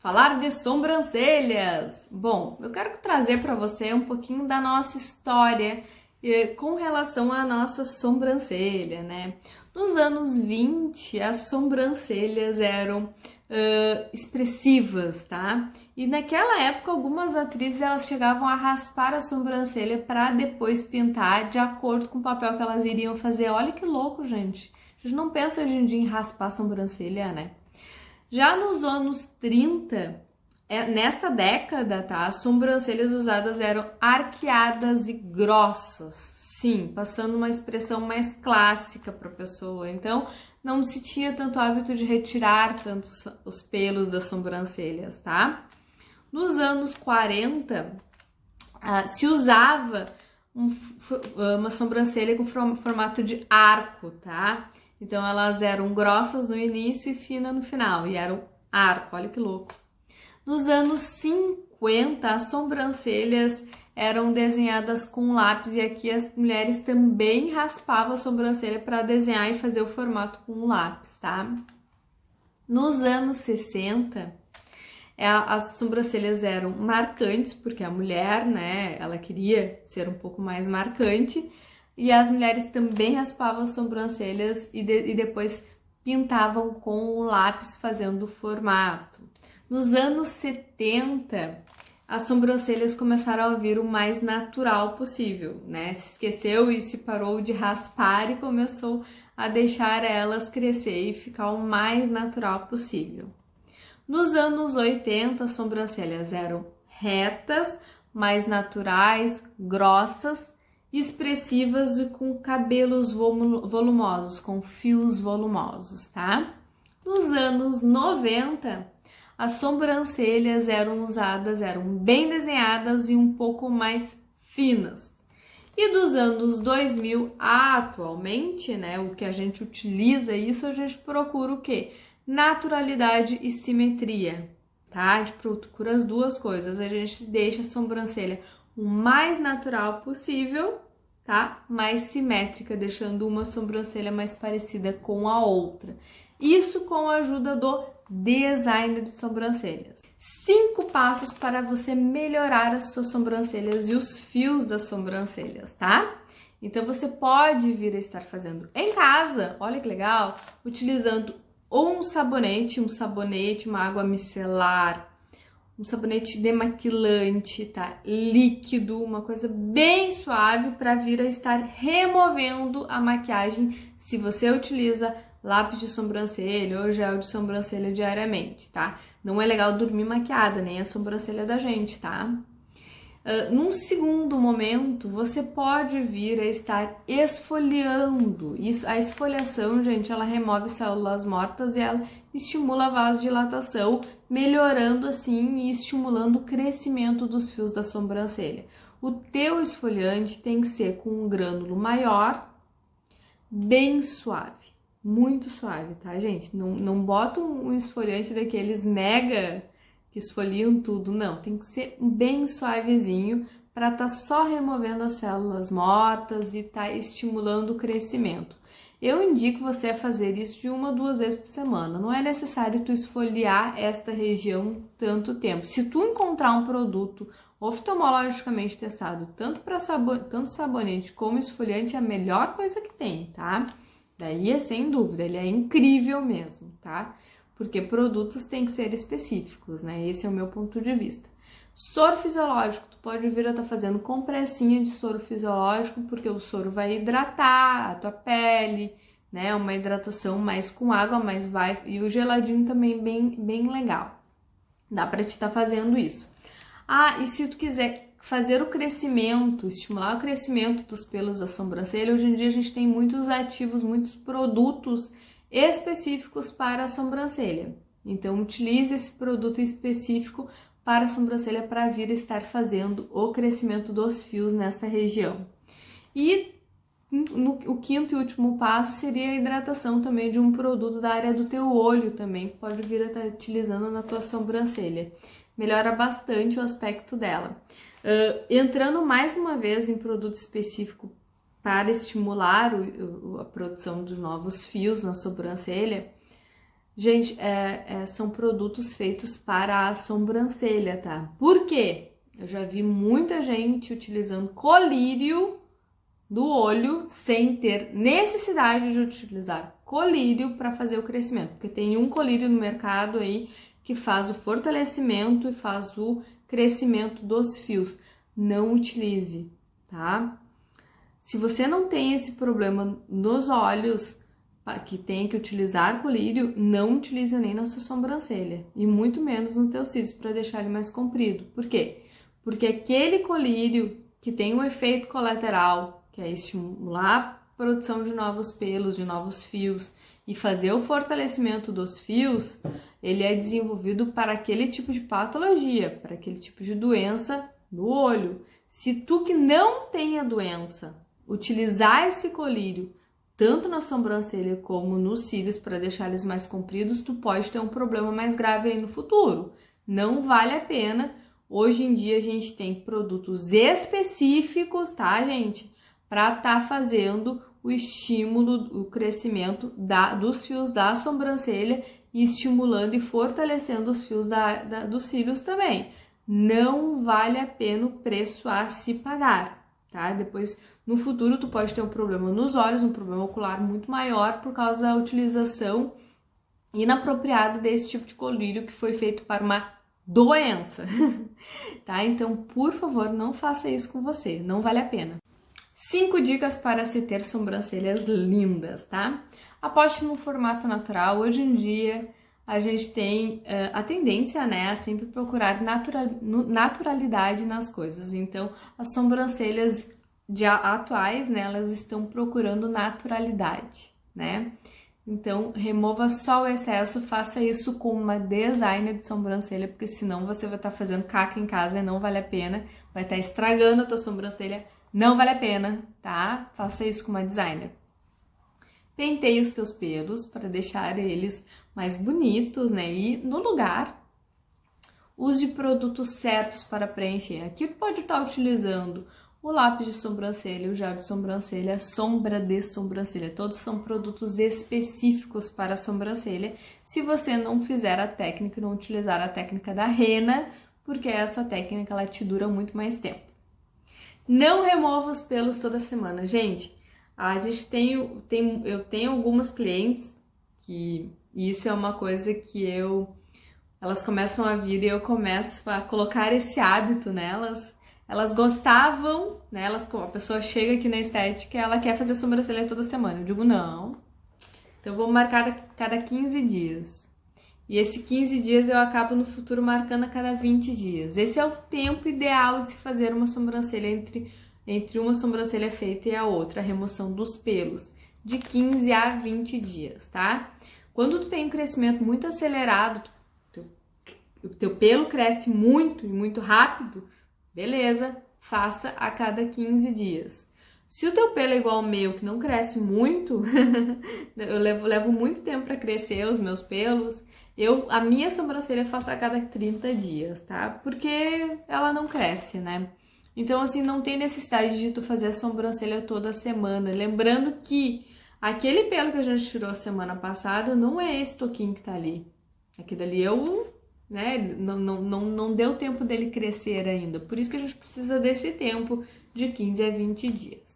Falar de sobrancelhas. Bom, eu quero trazer para você um pouquinho da nossa história com relação à nossa sobrancelha, né? Nos anos 20, as sobrancelhas eram expressivas, tá? E naquela época, algumas atrizes elas chegavam a raspar a sobrancelha para depois pintar de acordo com o papel que elas iriam fazer. Olha que louco, gente. A gente não pensa hoje em dia em raspar a sobrancelha, né? Já nos anos 30, nesta década, tá, as sobrancelhas usadas eram arqueadas e grossas, sim, passando uma expressão mais clássica para a pessoa. Então, não se tinha tanto hábito de retirar tanto os pelos das sobrancelhas, tá? Nos anos 40, se usava uma sobrancelha com formato de arco, tá? Então, elas eram grossas no início e finas no final, e eram arco, olha que louco. Nos anos 50, as sobrancelhas eram desenhadas com lápis, e aqui as mulheres também raspavam a sobrancelha para desenhar e fazer o formato com lápis, tá? Nos anos 60, as sobrancelhas eram marcantes, porque a mulher, né, ela queria ser um pouco mais marcante, e as mulheres também raspavam as sobrancelhas e depois pintavam com o lápis fazendo o formato. Nos anos 70, as sobrancelhas começaram a vir o mais natural possível, né? Se esqueceu e se parou de raspar e começou a deixar elas crescer e ficar o mais natural possível. Nos anos 80, as sobrancelhas eram retas, mais naturais, grossas, expressivas e com cabelos volumosos, com fios volumosos, tá? Nos anos 90, as sobrancelhas eram bem desenhadas e um pouco mais finas. E dos anos 2000 atualmente, né, o que a gente utiliza isso, a gente procura o quê? Naturalidade e simetria, tá? A gente procura as duas coisas, a gente deixa a sobrancelha o mais natural possível, tá? Mais simétrica, deixando uma sobrancelha mais parecida com a outra. Isso com a ajuda do designer de sobrancelhas. 5 passos para você melhorar as suas sobrancelhas e os fios das sobrancelhas, tá? Então você pode vir a estar fazendo em casa, olha que legal, utilizando um sabonete, uma água micelar, um sabonete demaquilante, tá? Líquido, uma coisa bem suave para vir a estar removendo a maquiagem se você utiliza lápis de sobrancelha ou gel de sobrancelha diariamente, tá? Não é legal dormir maquiada, nem a sobrancelha da gente, tá? Num segundo momento, você pode vir a estar esfoliando. A esfoliação, gente, ela remove células mortas e ela estimula a vasodilatação, melhorando assim e estimulando o crescimento dos fios da sobrancelha. O teu esfoliante tem que ser com um grânulo maior, bem suave, muito suave, tá, gente? Não bota um esfoliante daqueles mega que esfoliam tudo, não. Tem que ser bem suavezinho para estar só removendo as células mortas e tá estimulando o crescimento. Eu indico você a fazer isso de 1 a 2 vezes por semana. Não é necessário tu esfoliar esta região tanto tempo. Se tu encontrar um produto oftalmologicamente testado, tanto sabonete como esfoliante, é a melhor coisa que tem, tá? Daí é sem dúvida, ele é incrível mesmo, tá? Porque produtos têm que ser específicos, né? Esse é o meu ponto de vista. Soro fisiológico, tu pode vir a estar fazendo compressinha de soro fisiológico, porque o soro vai hidratar a tua pele, né? Uma hidratação mais com água, mas vai... E o geladinho também bem legal. Dá pra te estar fazendo isso. Ah, e se tu quiser fazer o crescimento, estimular o crescimento dos pelos da sobrancelha, hoje em dia a gente tem muitos ativos, muitos produtos específicos para a sobrancelha. Então, utilize esse produto específico para a sobrancelha para vir estar fazendo o crescimento dos fios nessa região. E o quinto e último passo seria a hidratação também de um produto da área do teu olho também, que pode vir a estar utilizando na tua sobrancelha. Melhora bastante o aspecto dela. Entrando mais uma vez em produto específico para estimular a produção de novos fios na sobrancelha, Gente, são produtos feitos para a sobrancelha, tá? Por quê? Eu já vi muita gente utilizando colírio do olho sem ter necessidade de utilizar colírio para fazer o crescimento, porque tem um colírio no mercado aí que faz o fortalecimento e faz o crescimento dos fios. Não utilize, tá? Se você não tem esse problema nos olhos, que tem que utilizar colírio, não utilize nem na sua sobrancelha e muito menos nos teus cílios para deixar ele mais comprido. Por quê? Porque aquele colírio que tem um efeito colateral, que é estimular a produção de novos pelos, de novos fios e fazer o fortalecimento dos fios, ele é desenvolvido para aquele tipo de patologia, para aquele tipo de doença no olho. Se tu que não tem a doença utilizar esse colírio tanto na sobrancelha como nos cílios para deixar eles mais compridos, tu pode ter um problema mais grave aí no futuro. Não vale a pena. Hoje em dia a gente tem produtos específicos, tá, gente? Para estar fazendo o estímulo, o crescimento dos fios da sobrancelha e estimulando e fortalecendo os fios dos cílios também. Não vale a pena o preço a se pagar, tá? Depois, no futuro, tu pode ter um problema nos olhos, um problema ocular muito maior por causa da utilização inapropriada desse tipo de colírio que foi feito para uma doença, tá? Então, por favor, não faça isso com você, não vale a pena. 5 dicas para se ter sobrancelhas lindas, tá? Aposte no formato natural. Hoje em dia, a gente tem a tendência, né, a sempre procurar naturalidade nas coisas. Então, as sobrancelhas atuais, né, elas estão procurando naturalidade, né? Então, remova só o excesso, faça isso com uma designer de sobrancelha, porque senão você vai estar fazendo caca em casa e não vale a pena, vai estar estragando a tua sobrancelha, não vale a pena, tá? Faça isso com uma designer. Penteie os teus pelos para deixar eles mais bonitos, né? E no lugar, use produtos certos para preencher. Aqui tu pode estar utilizando o lápis de sobrancelha, o gel de sobrancelha, sombra de sobrancelha. Todos são produtos específicos para a sobrancelha. Se você não fizer a técnica, não utilizar a técnica da rena, porque essa técnica ela te dura muito mais tempo. Não remova os pelos toda semana. Gente, eu tenho algumas clientes que isso é uma coisa que elas começam a vir e eu começo a colocar esse hábito nelas. Elas gostavam, né? A pessoa chega aqui na estética e ela quer fazer sobrancelha toda semana. Eu digo, não. Então, eu vou marcar cada 15 dias. E esse 15 dias eu acabo no futuro marcando a cada 20 dias. Esse é o tempo ideal de se fazer uma sobrancelha entre uma sobrancelha feita e a outra, a remoção dos pelos, de 15 a 20 dias, tá? Quando tu tem um crescimento muito acelerado, o teu pelo cresce muito e muito rápido, beleza, faça a cada 15 dias. Se o teu pelo é igual ao meu, que não cresce muito, eu levo muito tempo para crescer os meus pelos, a minha sobrancelha faço a cada 30 dias, tá? Porque ela não cresce, né? Então, assim, não tem necessidade de tu fazer a sobrancelha toda semana. Lembrando que aquele pelo que a gente tirou a semana passada não é esse toquinho que tá ali. Aquele dali né, não deu tempo dele crescer ainda. Por isso que a gente precisa desse tempo de 15 a 20 dias.